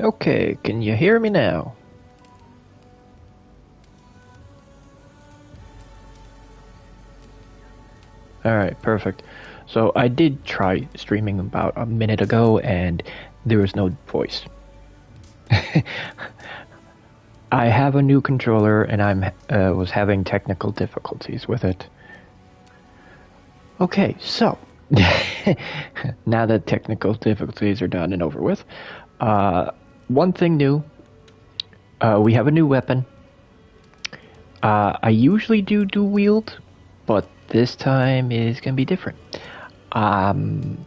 Okay, can you hear me now? Alright, perfect. So I did try streaming about a minute ago and there was no voice. I have a new controller and I'm was having technical difficulties with it. Okay, so now that technical difficulties are done and over with, one thing new, we have a new weapon. I usually do dual wield, but this time is gonna be different. Um,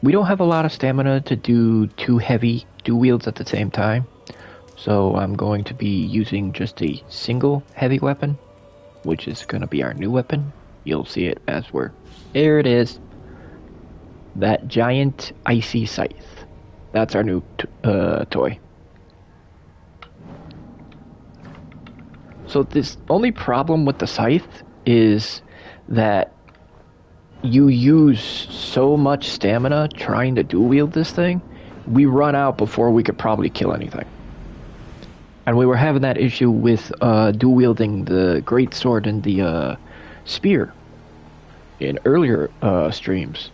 we don't have a lot of stamina to do two heavy dual wields at the same time, so I'm going to be using just a single heavy weapon, which is gonna be our new weapon. You'll see it as we're... There it is. That giant icy scythe. That's our new toy. So this only problem with the scythe is that you use so much stamina trying to dual wield this thing, we run out before we could probably kill anything. And we were having that issue with dual wielding the great sword and the spear in earlier streams,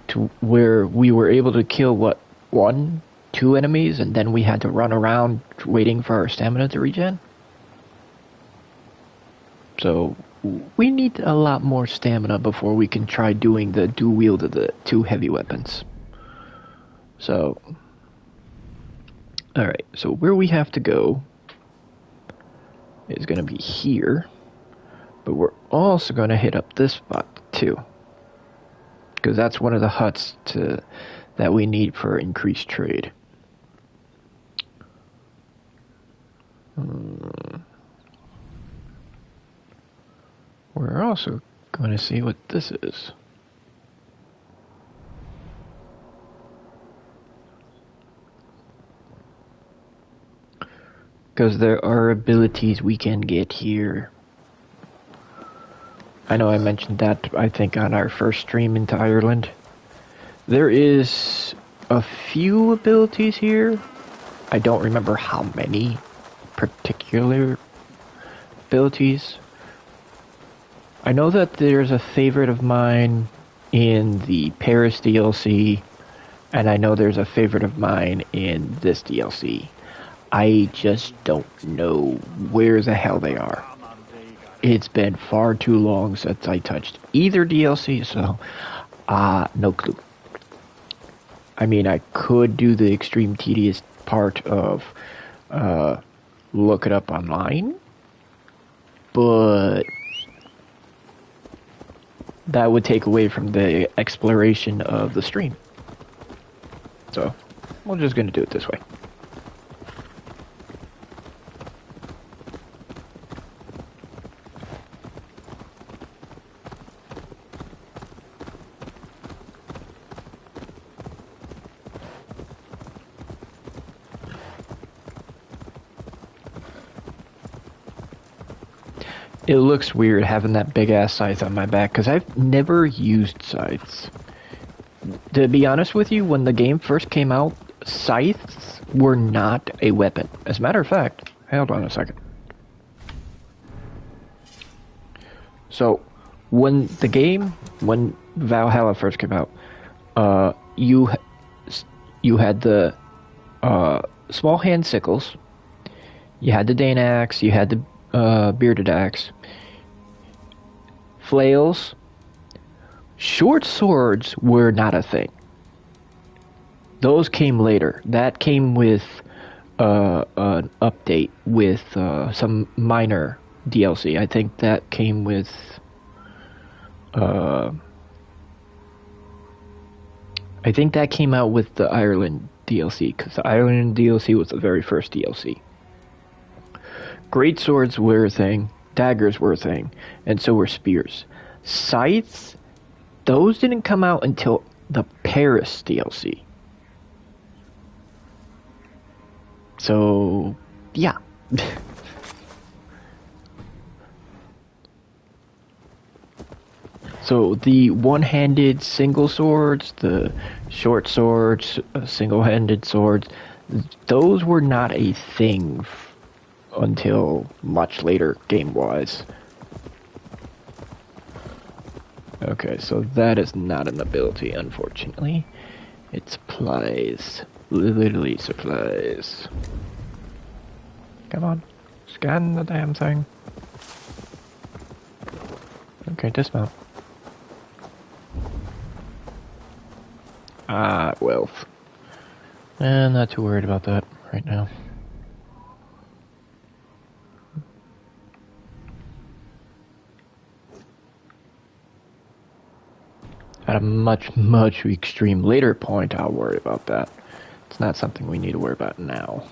to where we were able to kill what, one, two enemies, and then we had to run around waiting for our stamina to regen. So we need a lot more stamina before we can try doing the dual wield of the two heavy weapons. So, alright, so where we have to go is going to be here, but we're also going to hit up this spot too, because that's one of the huts that we need for increased trade. We're also going to see what this is. Because there are abilities we can get here. I know I mentioned that, I think, on our first stream into Ireland. There is a few abilities here. I don't remember how many particular abilities. I know that there's a favorite of mine in the Paris DLC, and I know there's a favorite of mine in this DLC. I just don't know where the hell they are. It's been far too long since I touched either DLC, so no clue. I mean, I could do the extreme tedious part of look it up online, but that would take away from the exploration of the stream. So, we're just going to do it this way. It looks weird having that big ass scythe on my back because I've never used scythes. To be honest with you, when the game first came out, scythes were not a weapon. As a matter of fact, hold on a second. So, when Valhalla first came out, you had the small hand sickles, you had the Dane axe, you had the bearded axe, flails. Short swords were not a thing. Those came later. That came with an update with some minor DLC. I think that came with I think that came out with the Ireland DLC, because the Ireland DLC was the very first DLC. Great swords were a thing, daggers were a thing, and so were spears. Scythes, those didn't come out until the Paris DLC. So, yeah. So the one-handed single swords, the short swords, single-handed swords, those were not a thing until much later game-wise. Okay, so that is not an ability, unfortunately. It's supplies. Literally supplies. Come on. Scan the damn thing. Okay, dismount. Ah, wealth. And not too worried about that right now. At a much, much extreme later point, I'll worry about that. It's not something we need to worry about now.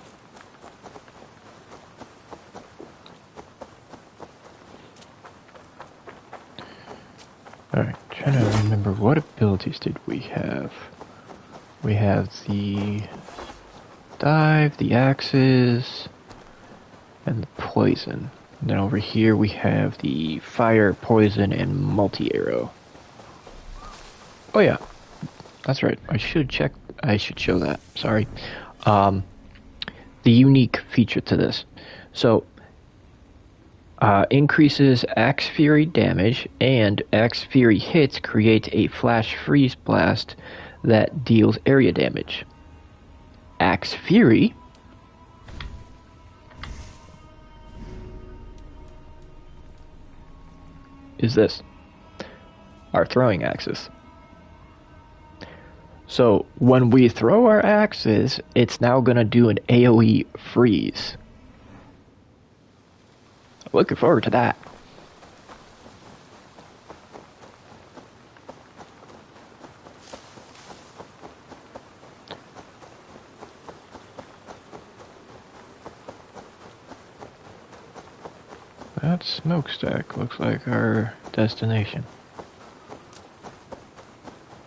Alright, trying to remember what abilities did we have. We have the dive, the axes, and the poison. And then over here we have the fire, poison, and multi-arrow. Oh yeah, that's right. I should show that. Sorry. The unique feature to this. So, increases Axe Fury damage, and Axe Fury hits create a flash freeze blast that deals area damage. Axe Fury is this. Our throwing axes. So when we throw our axes, it's now going to do an AoE freeze. Looking forward to that. That smokestack looks like our destination.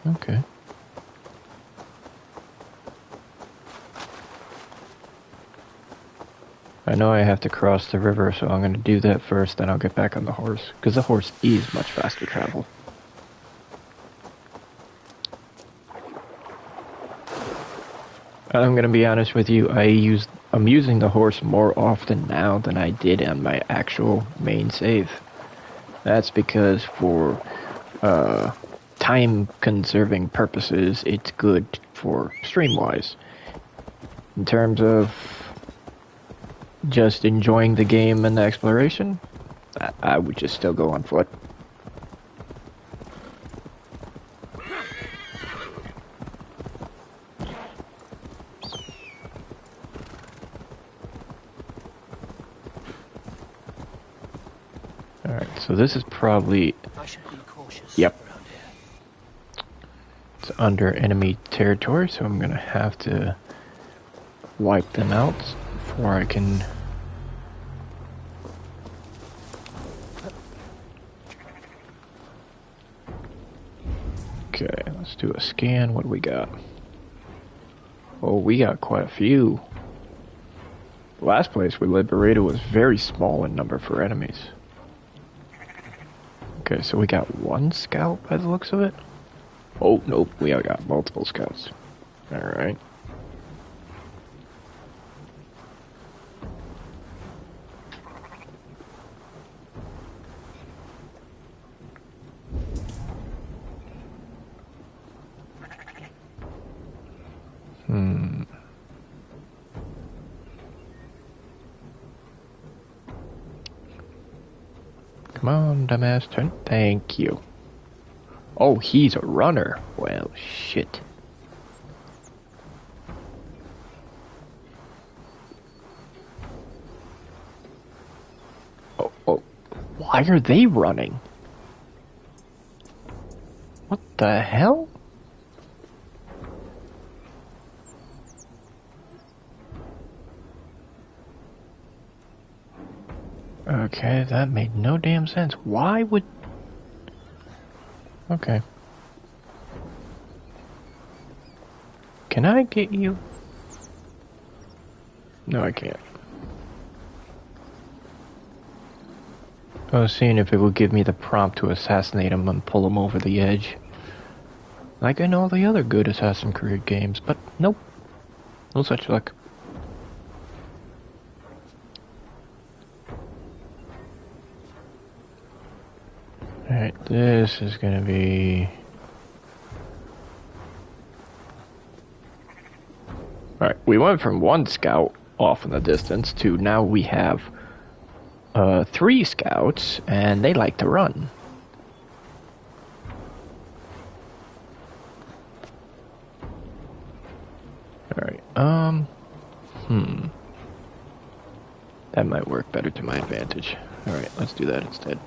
Okay. I know I have to cross the river, so I'm going to do that first, then I'll get back on the horse, because the horse is much faster travel. I'm going to be honest with you, I'm using the horse more often now than I did on my actual main save. That's because for time-conserving purposes, it's good for stream-wise. In terms of just enjoying the game and the exploration, I would just still go on foot. Alright, so this is probably... I should be cautious. Yep. Around here. It's under enemy territory, so I'm gonna have to wipe them out before I can... Okay, let's do a scan. What do we got? Oh, we got quite a few. The last place we liberated was very small in number for enemies. Okay, so we got one scout by the looks of it. Oh, nope, we got multiple scouts. Alright. Come on, dumbass, turn. Thank you. Oh, he's a runner. Well, shit. Oh, why are they running? What the hell? Okay, that made no damn sense. Why would... Okay. Can I get you? No, I can't. I was seeing if it would give me the prompt to assassinate him and pull him over the edge. Like in all the other good Assassin's Creed games, but nope. No such luck. Alright, this is gonna be... Alright, we went from one scout off in the distance to now we have 3 scouts, and they like to run. Alright, that might work better to my advantage. Alright, let's do that instead.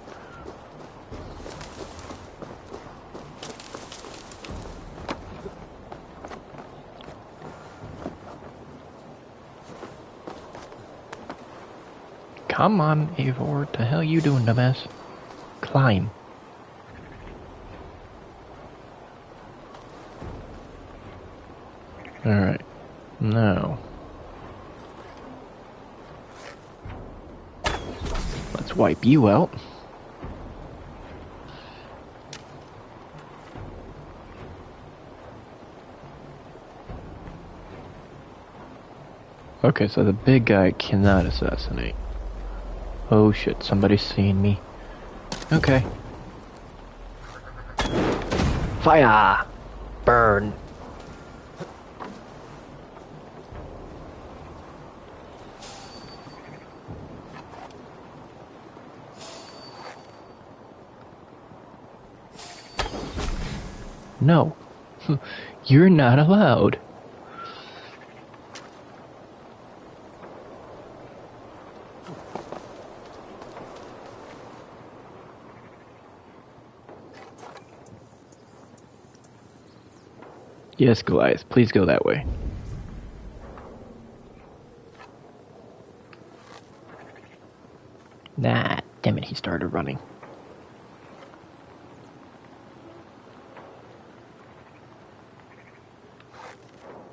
Come on, Eivor, what the hell you doing, dumbass? Climb. Alright, now... let's wipe you out. Okay, so the big guy cannot assassinate. Oh shit, somebody's seeing me. Okay. Fire! Burn! No. You're not allowed. Yes, Goliath, please go that way. Nah, damn it, he started running.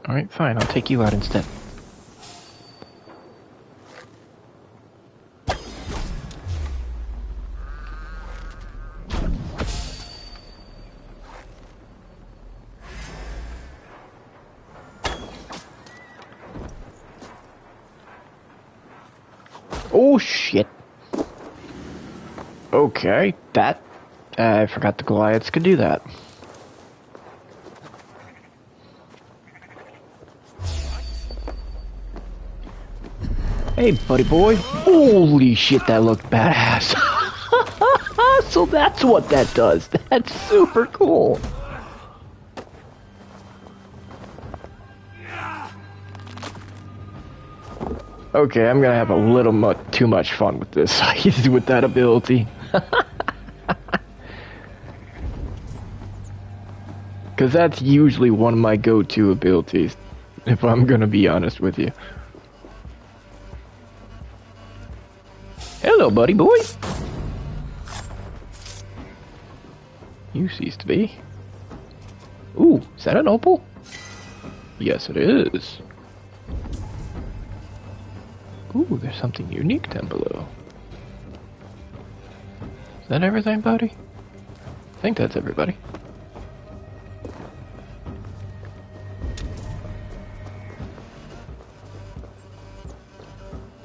Alright, fine, I'll take you out instead. Oh shit. Okay, that... I forgot the Goliaths could do that. Hey, buddy boy. Holy shit, that looked badass. So that's what that does. That's super cool. Okay, I'm gonna have a little too much fun with this, with that ability. Because that's usually one of my go-to abilities, if I'm gonna be honest with you. Hello, buddy boy. You cease to be. Ooh, is that an opal? Yes, it is. Ooh, there's something unique down below. Is that everything, buddy? I think that's everybody.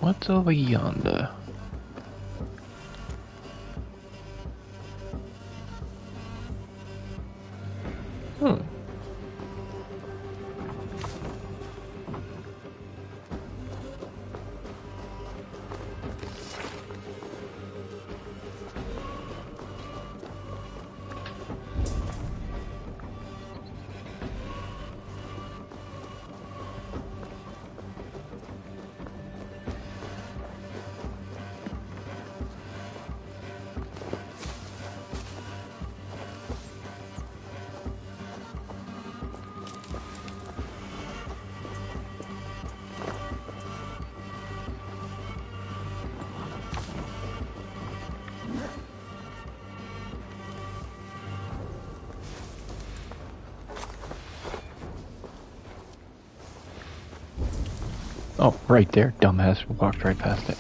What's over yonder? Oh, right there, dumbass. Walked right past it.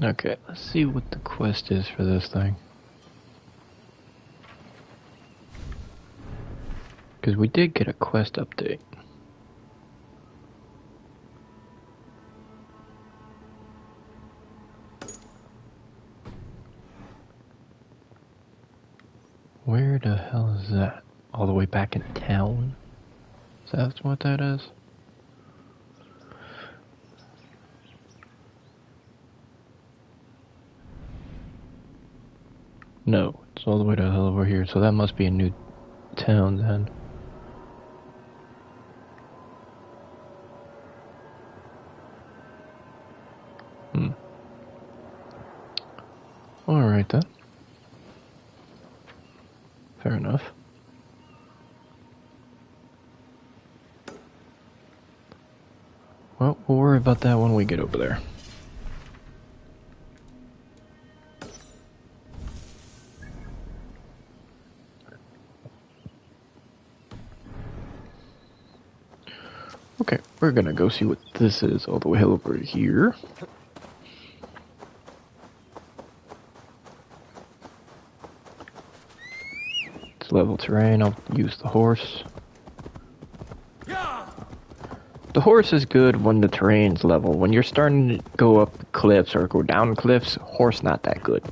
Okay, let's see what the quest is for this thing. Because we did get a quest update. is that? All the way back in town? Is that what that is? No, it's all the way to hell over here, so that must be a new town then. Alright then. Fair enough. Well, we'll worry about that when we get over there. Okay, we're gonna go see what this is all the way over here. It's level terrain, I'll use the horse. The horse is good when the terrain's level. When you're starting to go up cliffs or go down cliffs, horse not that good.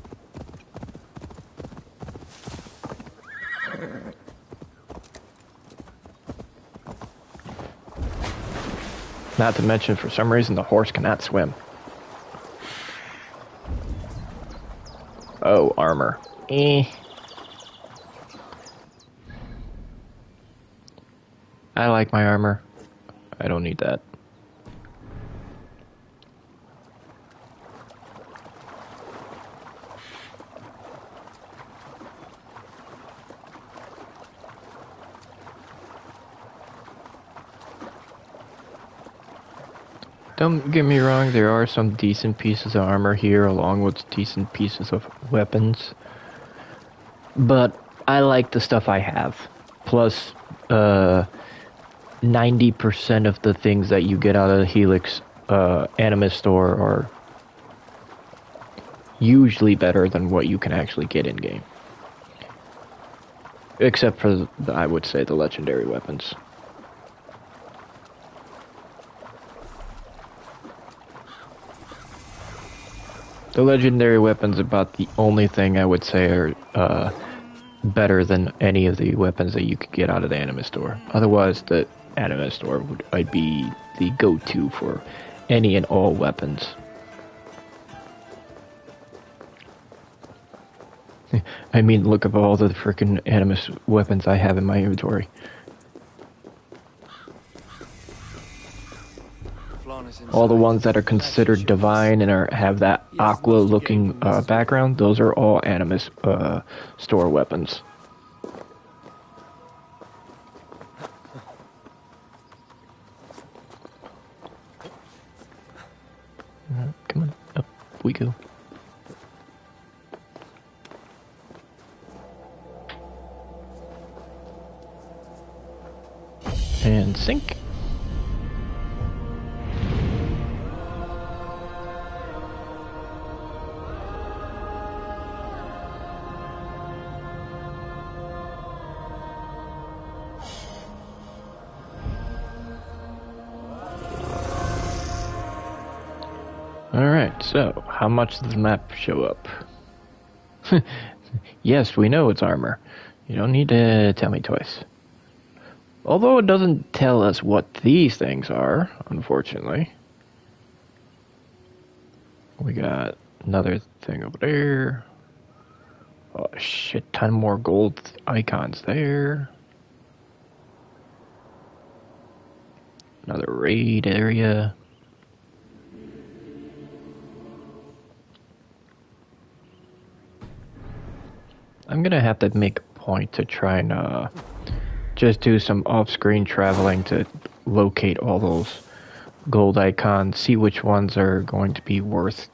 Not to mention, for some reason, the horse cannot swim. Oh, armor. I like my armor. I don't need that. Don't get me wrong, there are some decent pieces of armor here along with decent pieces of weapons. But I like the stuff I have. Plus, 90% of the things that you get out of the Helix Animus store are usually better than what you can actually get in-game. Except for, I would say, the legendary weapons. The legendary weapons about the only thing I would say are better than any of the weapons that you could get out of the Animus store. Otherwise, the Animus store would be the go-to for any and all weapons. I mean, look at all the frickin' Animus weapons I have in my inventory. All the ones that are considered divine and have that aqua-looking background, those are all Animus store weapons. Come on, up we go. And sink. Alright, so, how much does the map show up? Yes, we know it's armor. You don't need to tell me twice. Although it doesn't tell us what these things are, unfortunately. We got another thing over there. Oh, a shit ton more gold icons there. Another raid area. I'm gonna have to make a point to try and just do some off-screen traveling to locate all those gold icons, see which ones are going to be worth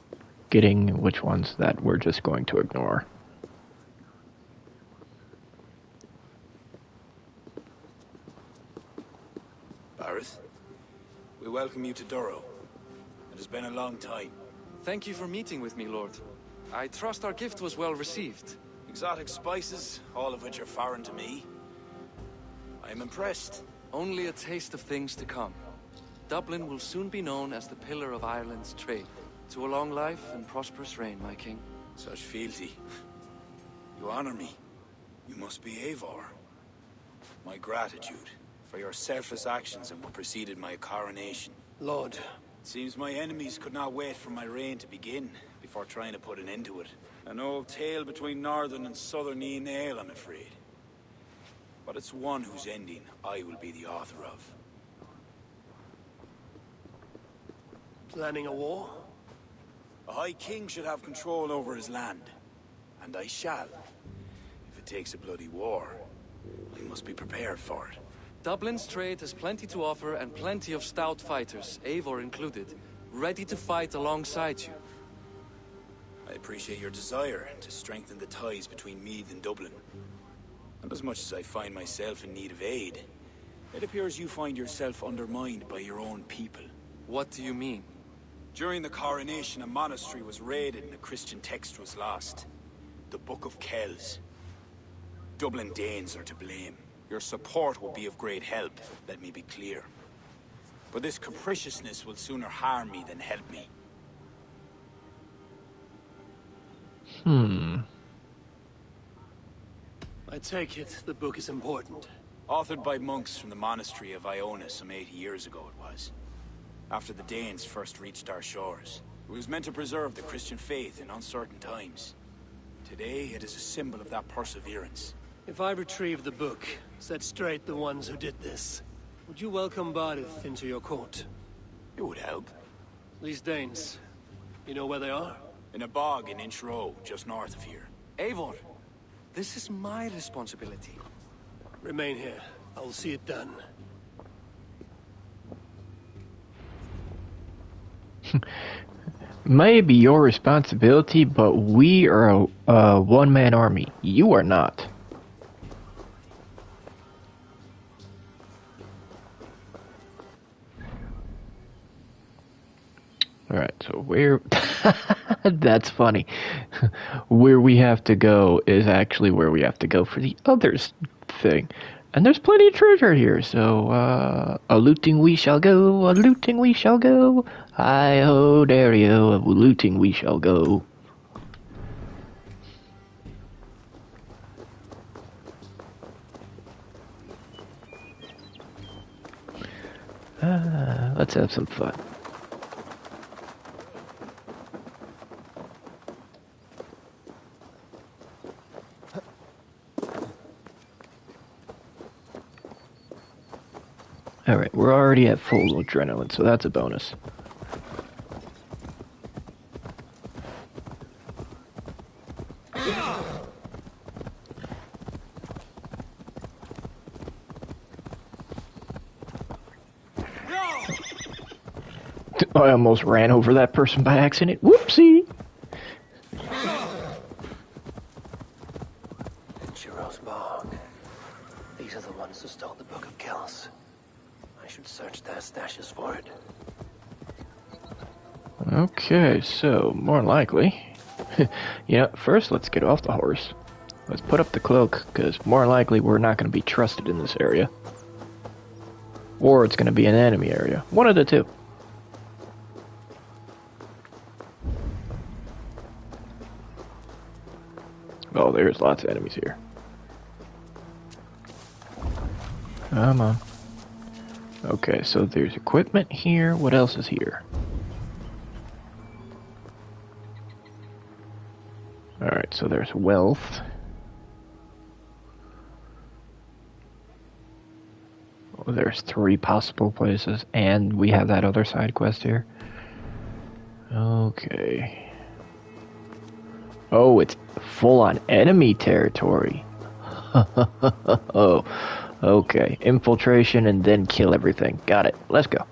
getting, and which ones that we're just going to ignore. Bareth, we welcome you to Duro. It has been a long time. Thank you for meeting with me, Lord. I trust our gift was well received. Exotic spices, all of which are foreign to me. I am impressed. Only a taste of things to come. Dublin will soon be known as the pillar of Ireland's trade. To a long life and prosperous reign, my king. Such fealty. You honor me. You must be Eivor. my gratitude for your selfless actions and what preceded my coronation. Lord, It seems my enemies could not wait for my reign to begin before trying to put an end to it. An old tale between northern and southern Ian, I'm afraid. But it's one whose ending I will be the author of. planning a war? A High King should have control over his land. And I shall. If it takes a bloody war, I must be prepared for it. Dublin's trade has plenty to offer and plenty of stout fighters, Eivor included, ready to fight alongside you. I appreciate your desire to strengthen the ties between Meath and Dublin. And as much as I find myself in need of aid, it appears you find yourself undermined by your own people. What do you mean? During the coronation, a monastery was raided and a Christian text was lost. The Book of Kells. Dublin Danes are to blame. Your support will be of great help, let me be clear. But this capriciousness will sooner harm me than help me. I take it the book is important. Authored by monks from the monastery of Iona some 80 years ago it was. After the Danes first reached our shores. It was meant to preserve the Christian faith in uncertain times. Today, it is a symbol of that perseverance. If I retrieve the book, set straight the ones who did this, would you welcome Bardith into your court? It would help. These Danes, you know where they are? In a bog in Inch Row, just north of here. Eivor, this is my responsibility. Remain here. I will see it done. Maybe your responsibility, but we are a one-man army. You are not. Alright, so where... That's funny. Where we have to go is actually where we have to go for the others thing. And there's plenty of treasure here, so, a-looting we shall go, a-looting we shall go. Hi-ho, Dario, a-looting we shall go. Let's have some fun. Alright, we're already at full adrenaline, so that's a bonus. I almost ran over that person by accident. Whoopsie! Chiro's Bog. These are the ones who stole the Book of Kells. I should search their stashes for it. Okay, so, more likely... yeah, first let's get off the horse. Let's put up the cloak, because more likely we're not going to be trusted in this area. Or it's going to be an enemy area. One of the two. Oh, there's lots of enemies here. Come on. Okay, so there's equipment here. What else is here? Alright, so there's wealth. Oh, there's 3 possible places, and we have that other side quest here. Okay. Oh, it's full on enemy territory. Oh, okay. Infiltration and then kill everything. Got it. Let's go.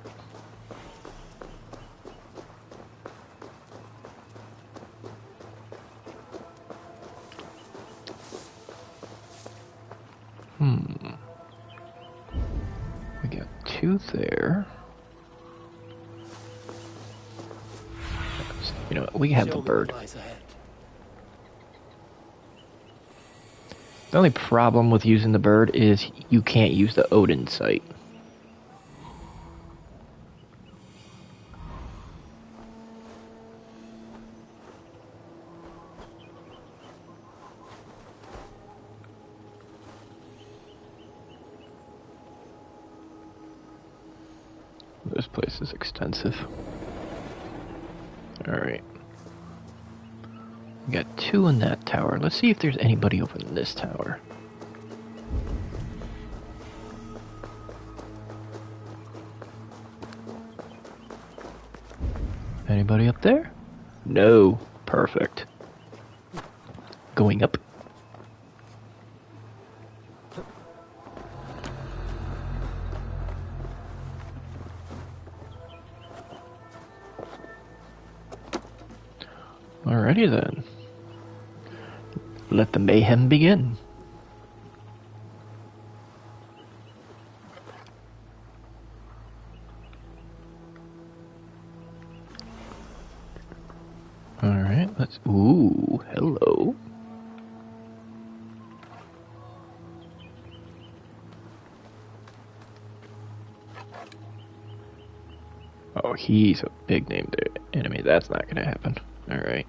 We got 2 there. You know what? We have the Show me bird. what lies ahead. The only problem with using the bird is you can't use the Odin sight. This place is extensive. Alright. We got 2 in that tower. Let's see if there's anybody over in this tower. Anybody up there? No. Perfect. Going up. Alrighty then. Let the mayhem begin. Alright, let's... Ooh, hello. Oh, he's a big named enemy. That's not gonna happen. Alright.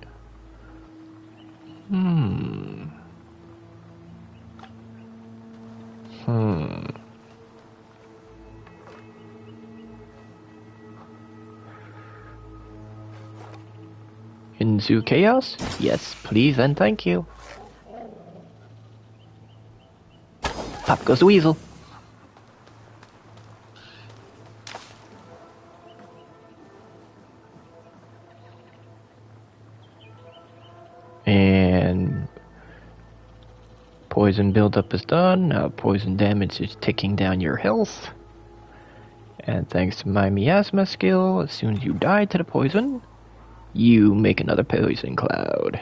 In Zoo Chaos? Yes, please and thank you. Pop goes the weasel. And poison buildup is done. Now poison damage is ticking down your health. And thanks to my miasma skill, as soon as you die to the poison, you make another poison cloud.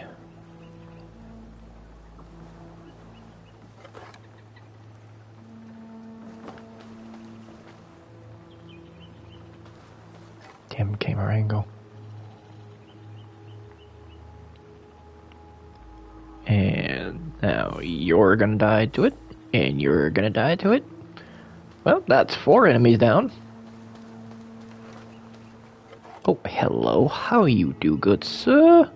Damn camera angle. And now you're gonna die to it, and you're gonna die to it. Well, that's 4 enemies down. Oh, hello. How you do, good sir?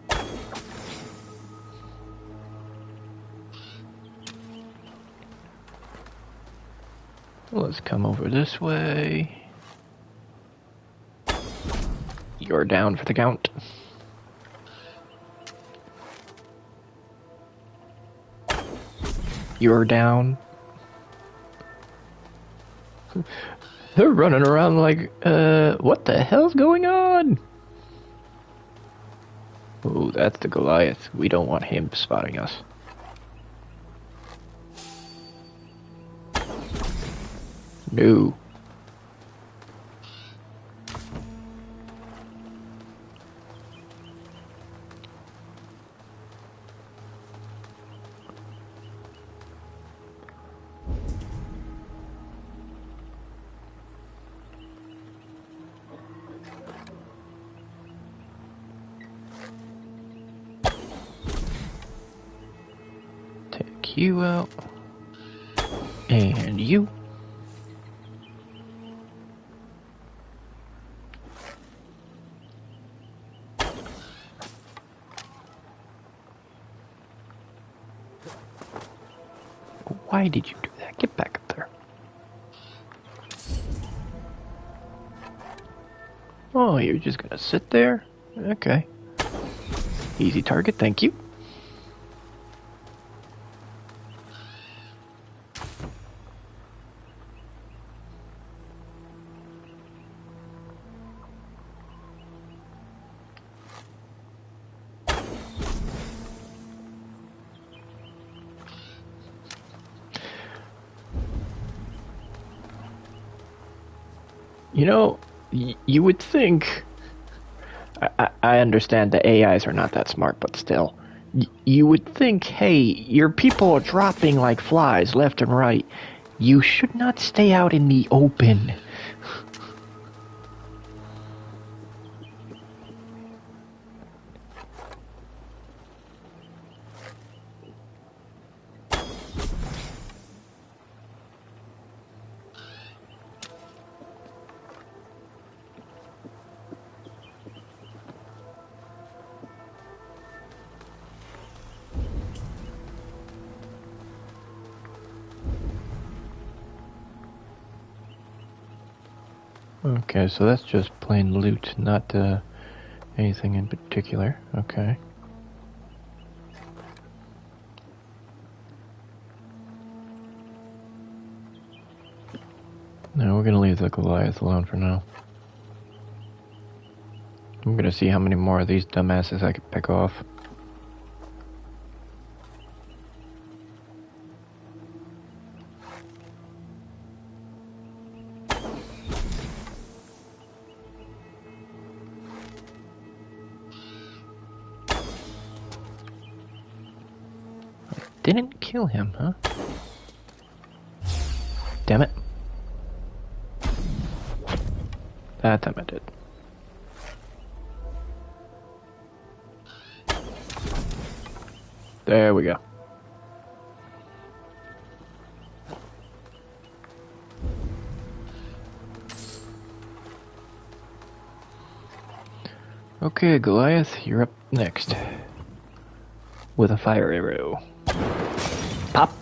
Let's come over this way. You're down for the count. You're down. They're running around like, what the hell's going on? Oh, that's the Goliath. We don't want him spotting us. No. Take you out. And you. Why did you do that? Get back up there. Oh, you're just gonna sit there? Okay. Easy target, thank you. You know, you would think... I understand the AIs are not that smart, but still. You would think, hey, your people are dropping like flies left and right. You should not stay out in the open. Okay, so that's just plain loot, not anything in particular. Okay. No, we're gonna leave the Goliath alone for now. I'm gonna see how many more of these dumbasses I can pick off. Didn't kill him, huh? Damn it. That time I did. There we go. Okay, Goliath, you're up next. With a fire arrow. Pop!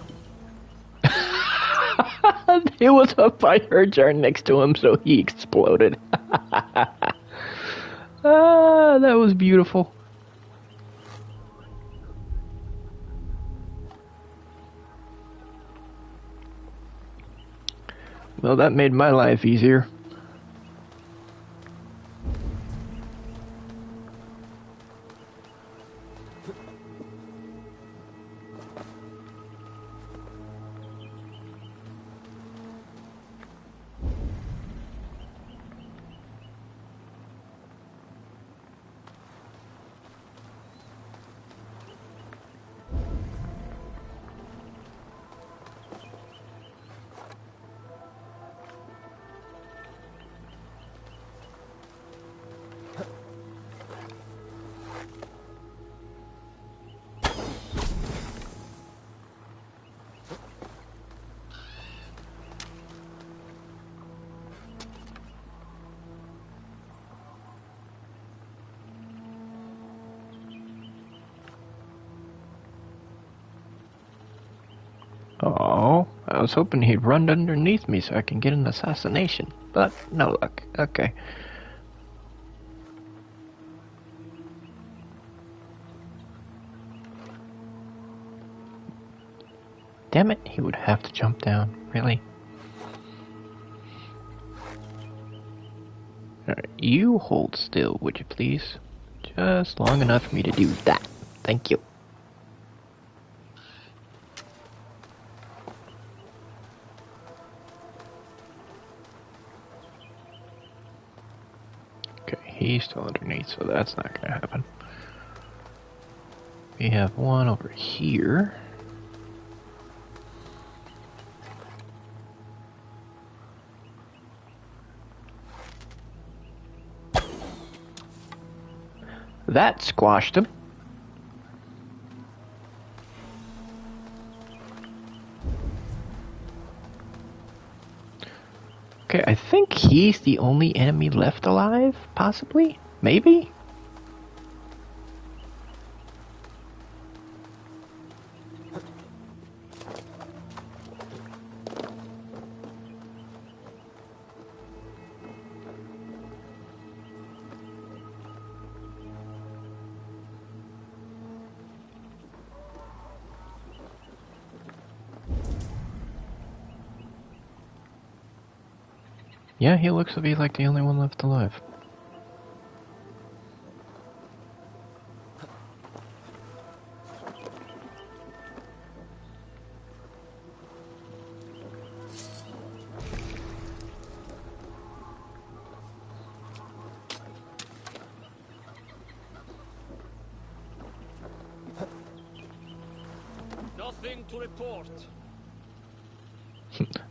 There was a fire jar next to him, so he exploded. Ah, that was beautiful. Well, that made my life easier. Oh, I was hoping he'd run underneath me so I can get an assassination, but no luck. Okay. Damn it, he would have to jump down. Really? Alright, you hold still, would you please? Just long enough for me to do that. Thank you. Okay, he's still underneath, so that's not gonna happen. We have one over here. That squashed him. Okay, I think he's the only enemy left alive, possibly? Maybe? Yeah, he looks to be like the only one left alive. Nothing to report.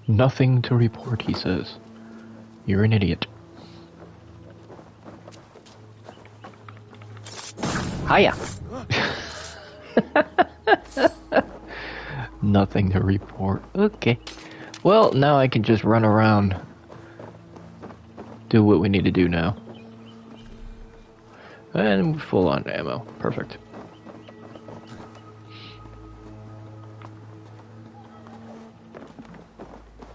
Nothing to report, he says. You're an idiot. Hiya! Nothing to report. Okay. Well, now I can just run around. Do what we need to do now. And full on ammo. Perfect.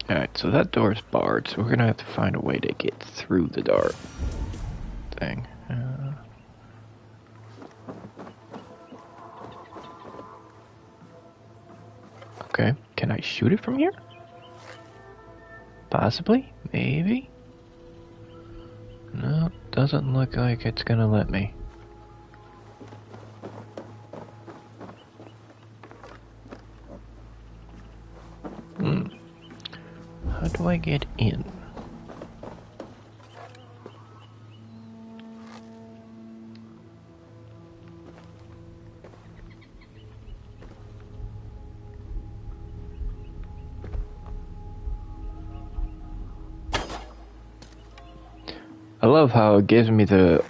Alright, so that door is barred, so we're gonna have to find a way to get through the dark thing. Okay, can I shoot it from here? Possibly? Maybe? No, doesn't look like it's gonna let me. How do I get in? I love how it gives me the...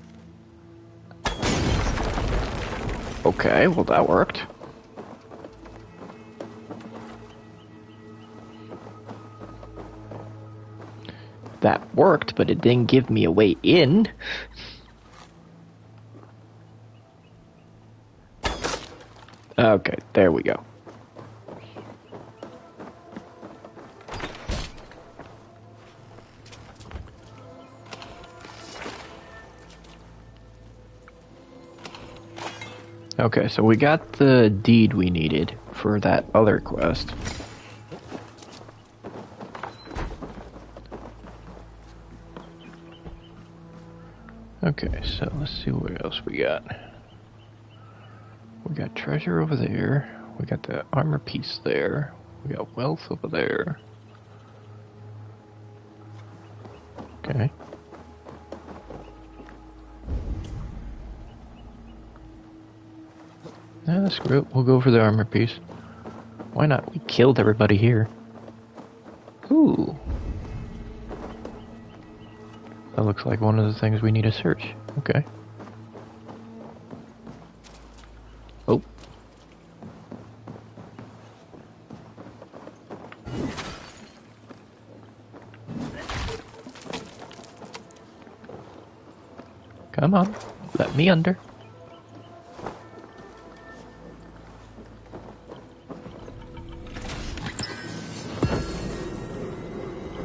Okay, well that worked. That worked, but it didn't give me a way in. Okay, there we go. Okay, so we got the deed we needed for that other quest. Okay, so let's see what else we got. We got treasure over there. We got the armor piece there. We got wealth over there. Okay. Nah, screw it. We'll go for the armor piece. Why not? We killed everybody here. Ooh. That looks like one of the things we need to search. Okay. Oh. Come on. Let me under.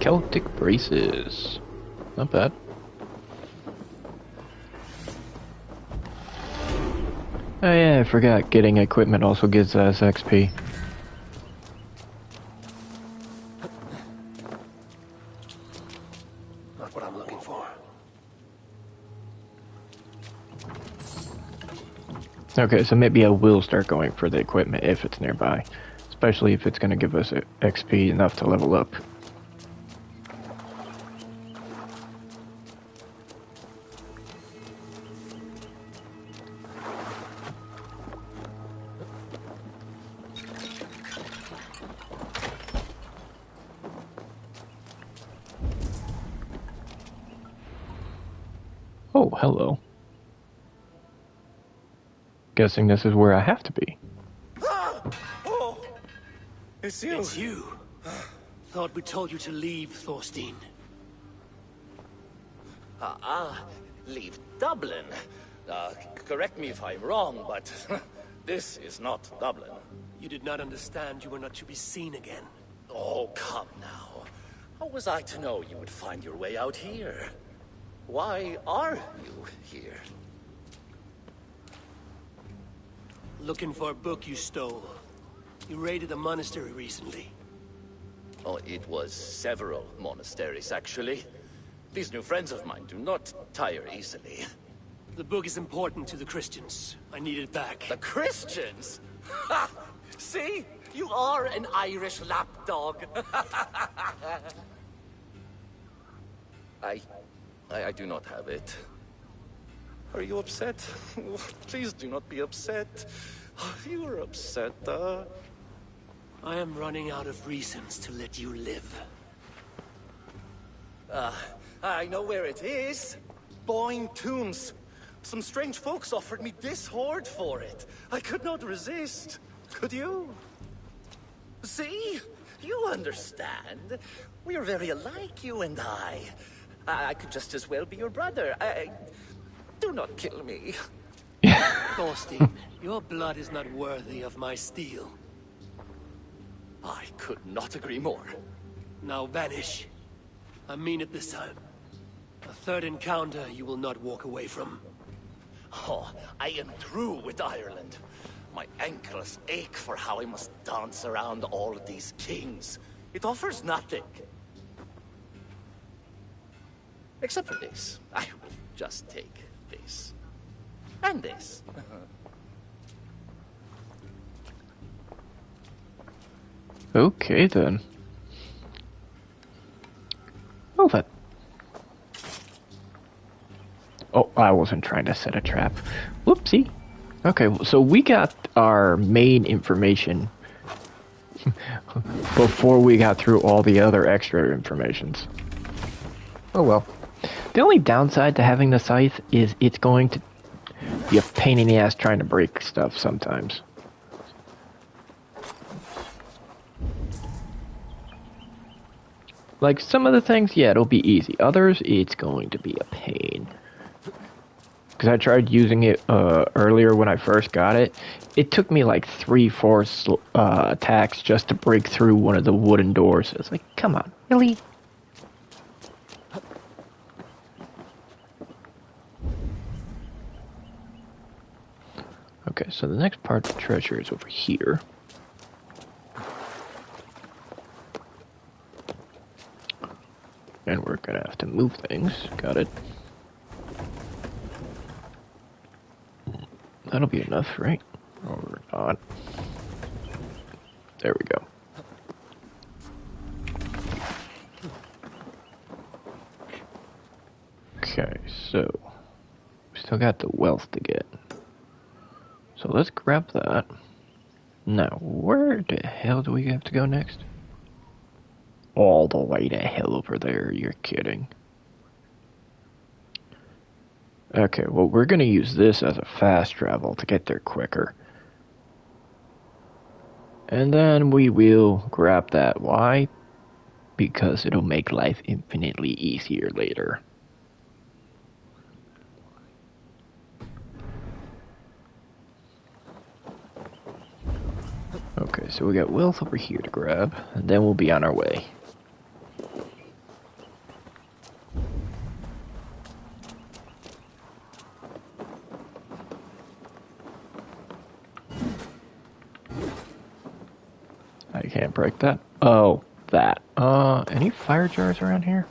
Celtic braces. Not bad. Oh yeah, I forgot. Getting equipment also gives us XP. Not what I'm looking for. Okay, so maybe I will start going for the equipment if it's nearby. Especially if it's going to give us XP enough to level up. Oh, hello. Guessing this is where I have to be. Oh, it's you. It's you. Thought we told you to leave, Thorstein. Leave Dublin. Correct me if I'm wrong, but this is not Dublin. You did not understand you were not to be seen again. Oh, come now. How was I to know you would find your way out here? Why are you here? Looking for a book you stole. You raided a monastery recently. Oh, it was several monasteries, actually. These new friends of mine do not tire easily. The book is important to the Christians. I need it back. The Christians? Ha! See? You are an Irish lapdog. I do not have it. Are you upset? Please do not be upset. You are upset, I am running out of reasons to let you live. I know where it is. Boyne Tombs. Some strange folks offered me this hoard for it. I could not resist. Could you? See? You understand. We are very alike, you and I. I could just as well be your brother. Do not kill me. Thorstein, your blood is not worthy of my steel. I could not agree more. Now vanish. I mean it this time. A third encounter you will not walk away from. Oh, I am through with Ireland. My ankles ache for how I must dance around all of these kings. It offers nothing. Except for this. I will just take this. And this. Okay then. Oh, that. Oh, I wasn't trying to set a trap. Whoopsie. Okay, so we got our main information before we got through all the other extra informations. Oh well. The only downside to having the scythe is it's going to be a pain in the ass trying to break stuff sometimes. Like some of the things, yeah, it'll be easy. Others, it's going to be a pain. Because I tried using it earlier when I first got it. It took me like 3-4 attacks just to break through one of the wooden doors. It's like, come on, really? Okay, so the next part of the treasure is over here. And we're gonna have to move things. Got it. That'll be enough, right? Or not. There we go. Okay, so we still got the wealth to get. So let's grab that. Now, where the hell do we have to go next? All the way to hell over there, you're kidding. Okay, well, we're going to use this as a fast travel to get there quicker. And then we will grab that. Why? Because it'll make life infinitely easier later. Okay, so we got wealth over here to grab, and then we'll be on our way. I can't break that. Oh, that. Any fire jars around here?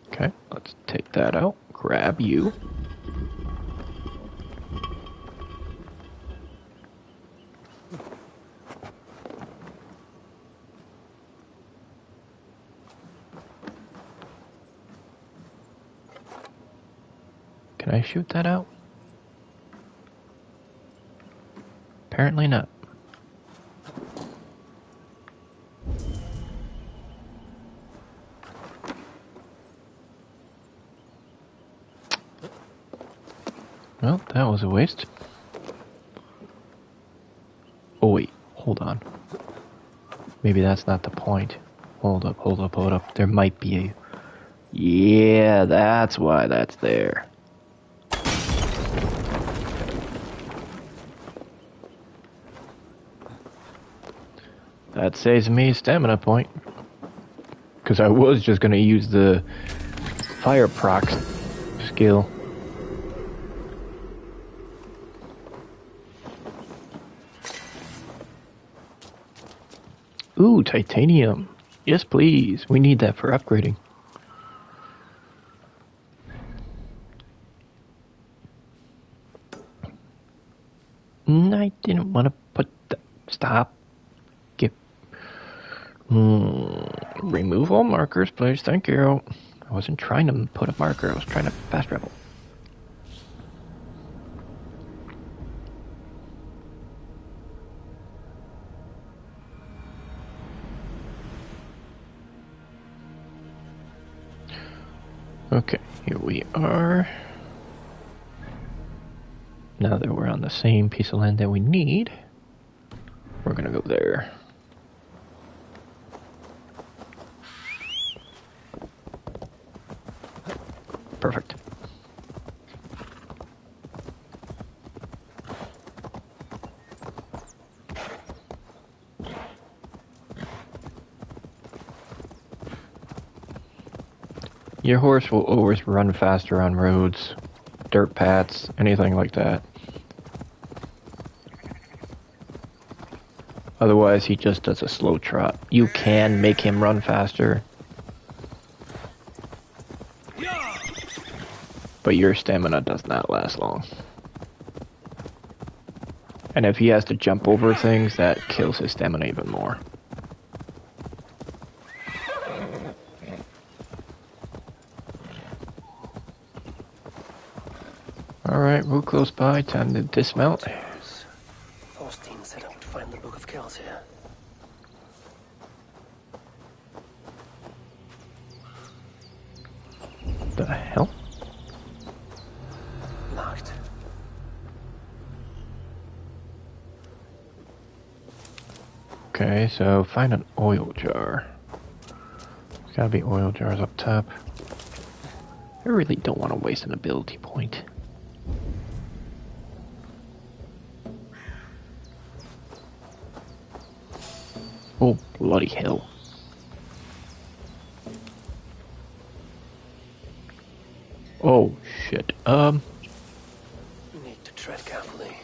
Okay, let's take that out. Grab you. Can I shoot that out? Apparently not. Well, that was a waste. Oh wait, hold on. Maybe that's not the point. Hold up, hold up, hold up. There might be a... Yeah, that's why that's there. That saves me a stamina point. Because I was just going to use the fire proc skill. Ooh, titanium. Yes, please. We need that for upgrading. I didn't want to put the... Stop. Get... Remove all markers, please. Thank you. I wasn't trying to put a marker. I was trying to fast travel. Okay, here we are. Now that we're on the same piece of land that we need, we're gonna go there. Perfect. Your horse will always run faster on roads, dirt paths, anything like that. Otherwise, he just does a slow trot. You can make him run faster, but your stamina does not last long. And if he has to jump over things, that kills his stamina even more. Alright, we're close by. Time to dismount. Thorstein said I would find the Book of Kells here. The hell? Locked. Okay, so find an oil jar. There's gotta be oil jars up top. I really don't want to waste an ability point. Oh, bloody hell. Oh, shit. Need to tread carefully.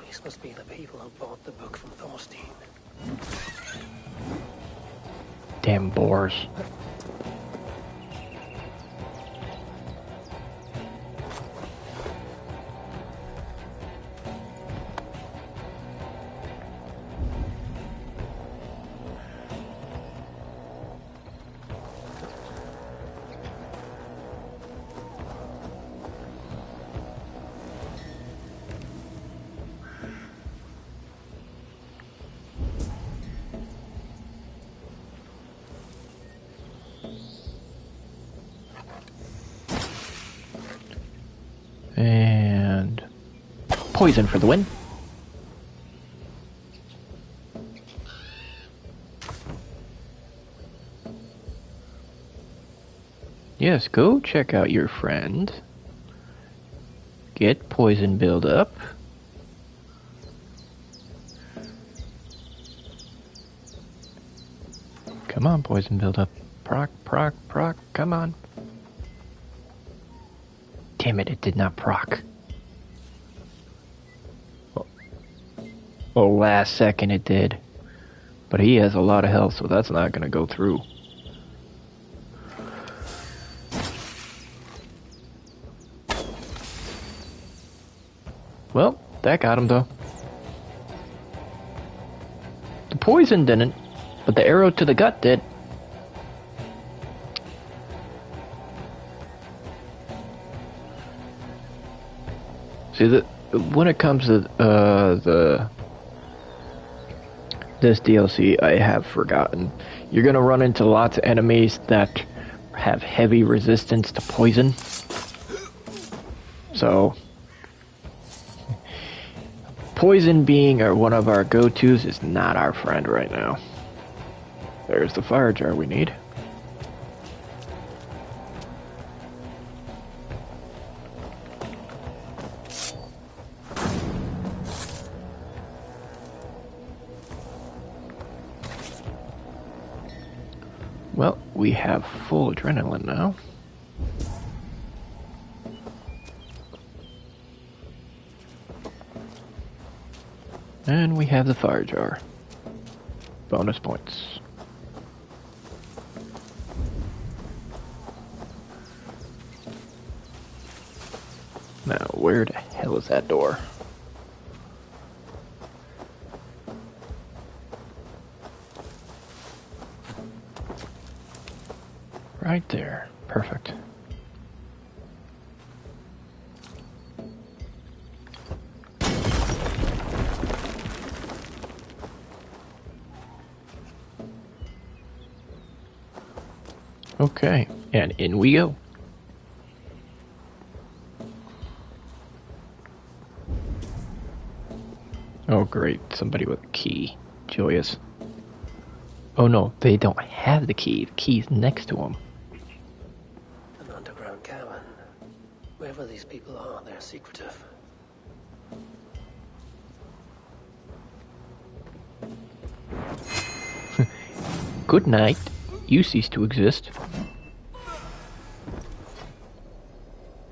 These must be the people who bought the book from Thorstein. Damn boars. And poison for the win. Yes, go check out your friend. Get poison build up. Come on, poison build up. Proc, proc, proc, come on. Damn it, it did not proc. Oh, last second it did. But he has a lot of health, so that's not gonna go through. Well, that got him though. The poison didn't, but the arrow to the gut did. See, when it comes to this DLC, I have forgotten. You're gonna run into lots of enemies that have heavy resistance to poison. So, poison being one of our go-tos is not our friend right now. There's the fire jar we need. Well, we have full adrenaline now. And we have the fire jar. Bonus points. Now, where the hell is that door? Right there. Perfect. Okay, and in we go. Oh great, somebody with a key. Joyous. Oh no, they don't have the key. The key's next to them. An underground cabin. Wherever these people are, they're secretive. Good night. You cease to exist.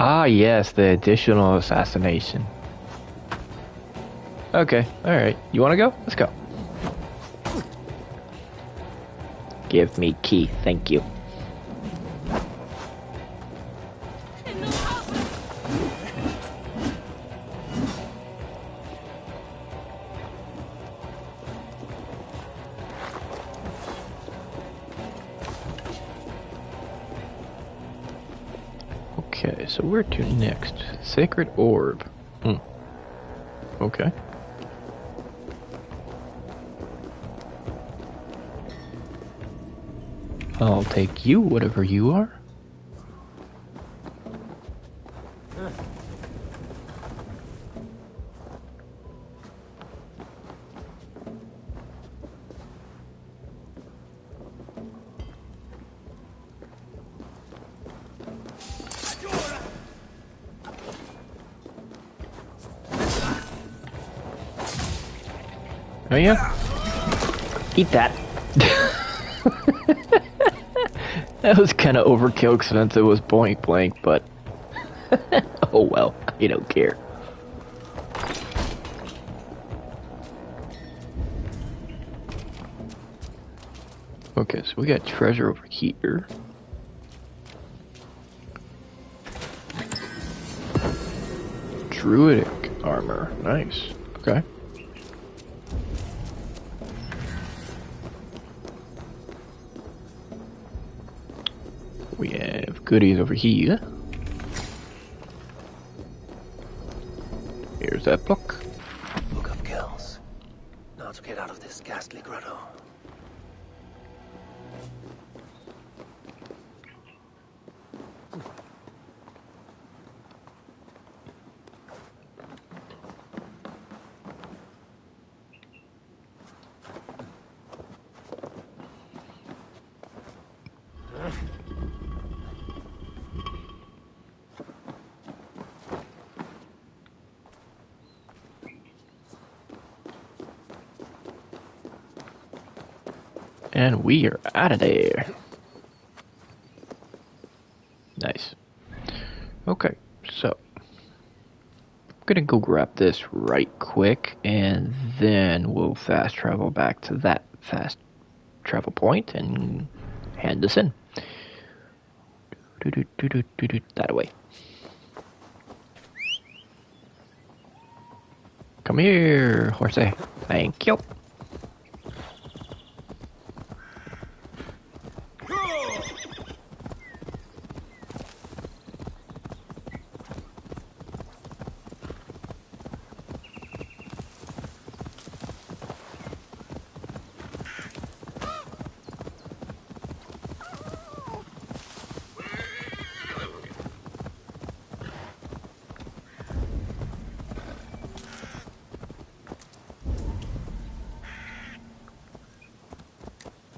Ah, yes, the additional assassination. Okay, alright. You wanna go? Let's go. Give me key, thank you. Okay, so where to next? Sacred Orb. Okay. I'll take you, whatever you are. Oh yeah? Eat that. That was kind of overkill since it was point blank, but oh well, I don't care. Okay, so we got treasure over here. Druidic armor, nice. Okay. We have goodies over here. Here's that book. Book of Kells. Now to get out of this ghastly grotto. And we are out of there. Nice. Okay, so I'm gonna go grab this right quick, and then we'll fast travel back to that fast travel point and hand this in. That away. Come here, horsey. Thank you.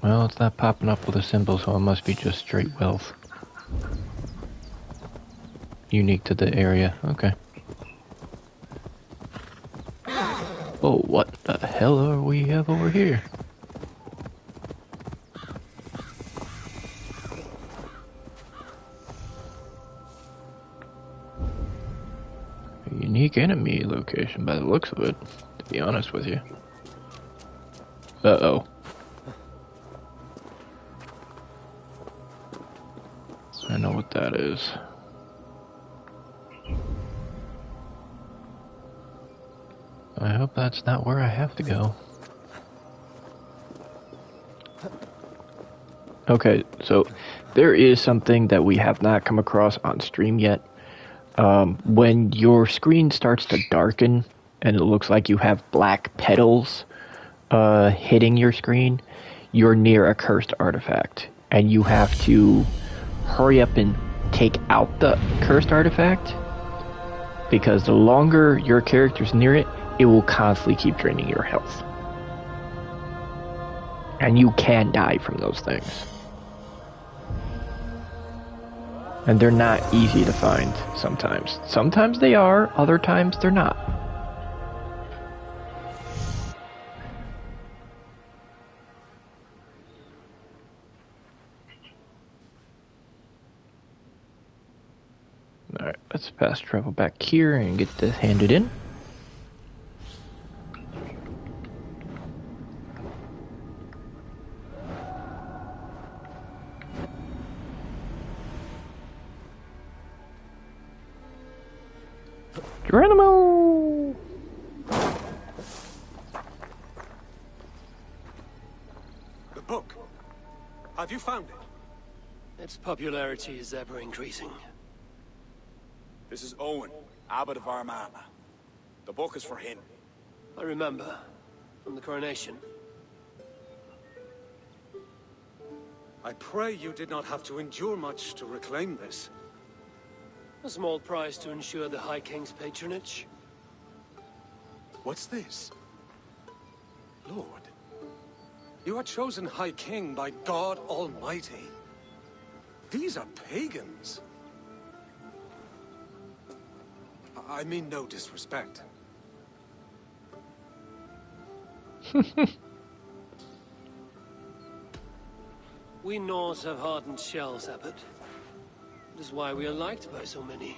Well, it's not popping up with a symbol, so it must be just straight wealth. Unique to the area. Okay. Oh, what the hell are we have over here? A unique enemy location by the looks of it, to be honest with you. Uh-oh. I know what that is. I hope that's not where I have to go. Okay, so there is something that we have not come across on stream yet. When your screen starts to darken and it looks like you have black petals hitting your screen, you're near a cursed artifact. And you have to hurry up and take out the cursed artifact, because the longer your character's near it, it will constantly keep draining your health. And you can die from those things. And they're not easy to find sometimes. Sometimes they are, other times they're not. Alright, let's Let's fast travel back here and get this handed in. Geronimo! The book. Have you found it? Its popularity is ever increasing. This is Owen, Abbot of Armagh. The book is for him. I remember. From the coronation. I pray you did not have to endure much to reclaim this. A small price to ensure the High King's patronage. What's this? Lord, you are chosen High King by God Almighty. These are pagans. I mean no disrespect. We Norse have hardened shells, Abbot. It is why we are liked by so many.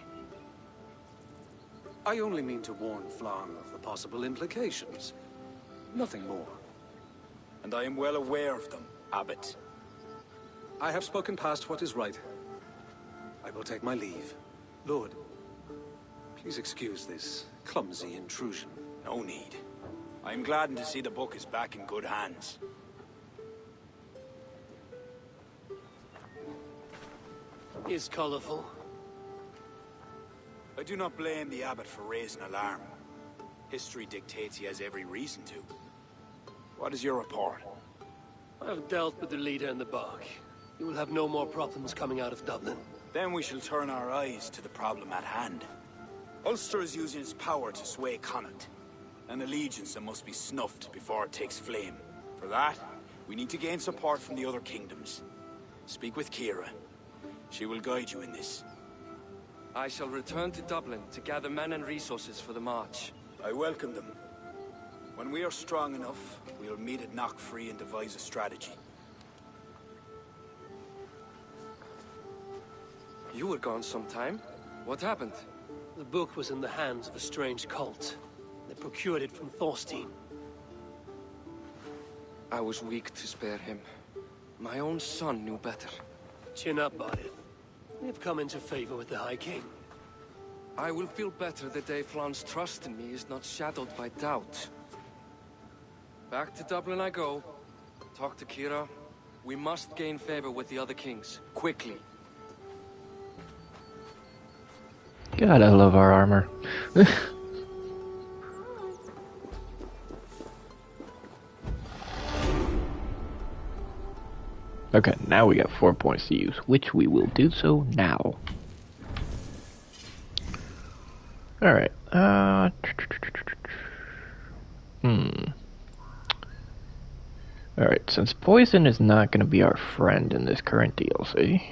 I only mean to warn Flan of the possible implications. Nothing more. And I am well aware of them, Abbot. I have spoken past what is right. I will take my leave. Lord, please excuse this clumsy intrusion. No need. I am gladdened to see the book is back in good hands. He is colorful. I do not blame the Abbot for raising alarm. History dictates he has every reason to. What is your report? I have dealt with the leader in the bog. You will have no more problems coming out of Dublin. Then we shall turn our eyes to the problem at hand. Ulster is using its power to sway Connacht. An allegiance that must be snuffed before it takes flame. For that, we need to gain support from the other kingdoms. Speak with Kira. She will guide you in this. I shall return to Dublin to gather men and resources for the march. I welcome them. When we are strong enough, we'll meet at Knockfree and devise a strategy. You were gone some time. What happened? The book was in the hands of a strange cult. They procured it from Thorstein. I was weak to spare him. My own son knew better. Chin up, Bardith. We have come into favor with the High King. I will feel better the day Flan's trust in me is not shadowed by doubt. Back to Dublin I go. Talk to Kira. We must gain favor with the other kings. Quickly. God, I love our armor. Okay, now we got 4 points to use, which we will do so now. Alright, Alright, since poison is not going to be our friend in this current DLC,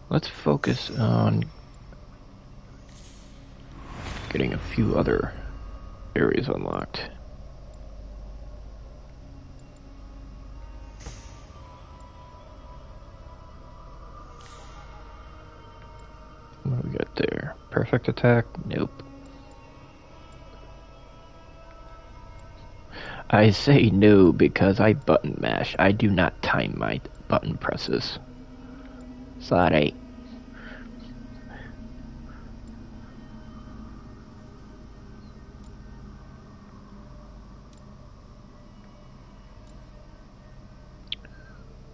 let's focus on getting a few other areas unlocked. What do we got there? Perfect attack? Nope. I say no because I button mash. I do not time my button presses. Sorry.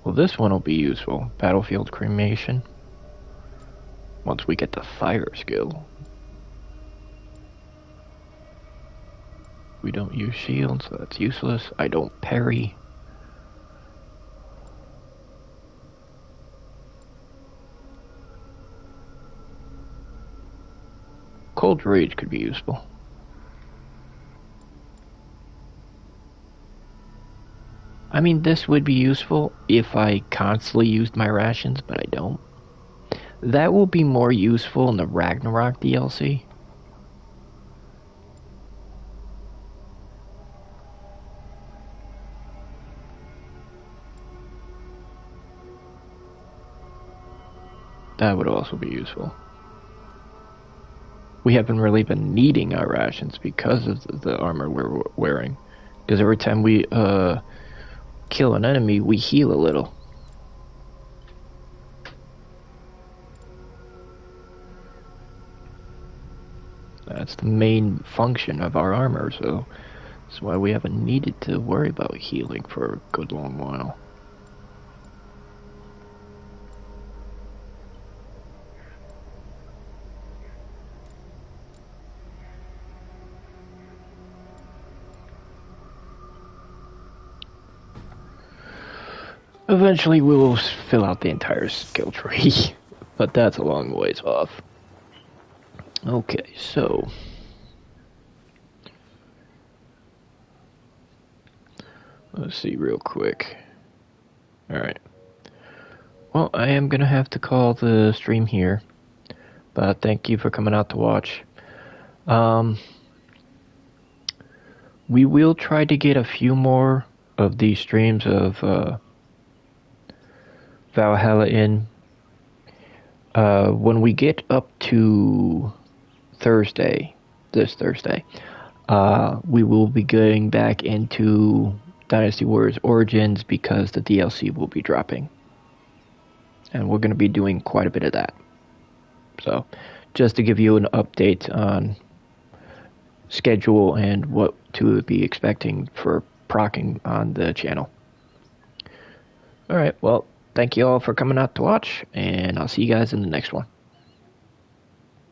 Well, this one will be useful. Battlefield cremation. Once we get the fire skill. We don't use shields, so that's useless. I don't parry. Cold Rage could be useful. I mean, this would be useful if I constantly used my rations, but I don't. That will be more useful in the Ragnarok DLC. That would also be useful. we haven't really been needing our rations because of the armor we're wearing. Because every time we kill an enemy, we heal a little. That's the main function of our armor, so that's why we haven't needed to worry about healing for a good long while. Eventually we will fill out the entire skill tree, but that's a long ways off. Okay, so let's see real quick. Alright. Well, I am gonna have to call the stream here, but thank you for coming out to watch. We will try to get a few more of these streams of Valhalla in. When we get up to this Thursday, we will be going back into Dynasty Warriors Origins because the DLC will be dropping. And we're going to be doing quite a bit of that. So, just to give you an update on schedule and what to be expecting for procking on the channel. Alright, well, thank you all for coming out to watch, and I'll see you guys in the next one.